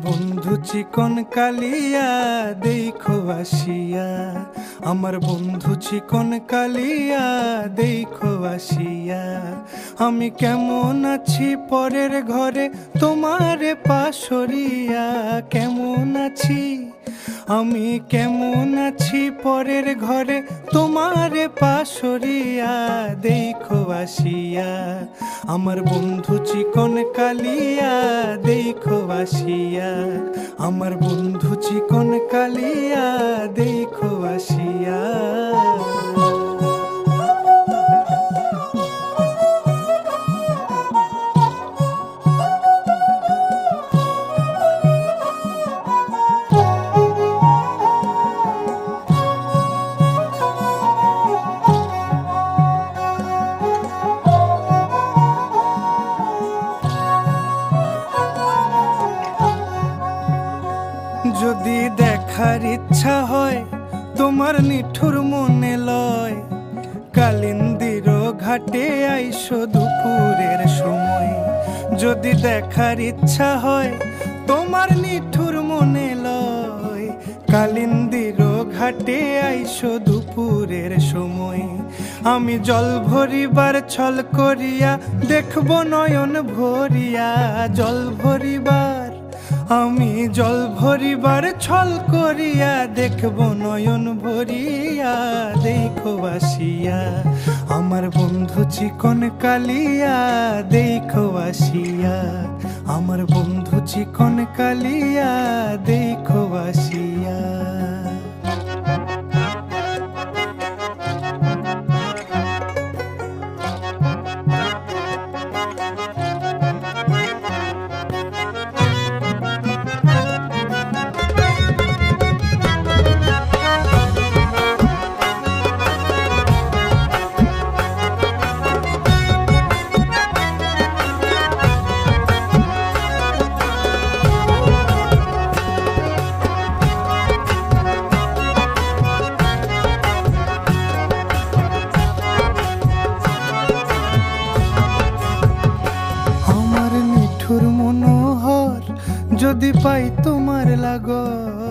বন্ধু চিকন কালিয়া দেখো আসিয়া, আমার বন্ধু চিকন কালিয়া দেখো আসিয়া। আমি কেমন আছি পরের ঘরে তোমারে পাশরিয়া, কেমন আছি আমি কেমন আছি পরের ঘরে তোমারে পাশরিয়া দেখো আসিয়া। আমার বন্ধু চিকন কালিয়া দেখো আসিয়া, আমার বন্ধু চিকন কালিয়া দেখো আসিয়া। যদি দেখার ইচ্ছা হয় তোমার নিঠুর মনে লয়, কালিন্দির ঘাটে আইসো দুপুরের সময়। যদি দেখার ইচ্ছা হয় তোমার নিঠুর মনে লয়, কালিন্দির ঘাটে আইসো দুপুরের সময়। আমি জল ভরিবার ছল করিয়া দেখব নয়ন ভরিয়া, জল ভরিবার আমি জল ভরিবার ছল করিয়া দেখব নয়ন ভরিয়া দেখো আসিয়া। আমার বন্ধু চিকন কালিয়া দেখো আসিয়া, আমার বন্ধু চিকন কালিয়া দেখো আসিয়া। মনোহর যদি পাই তোমার লাগর,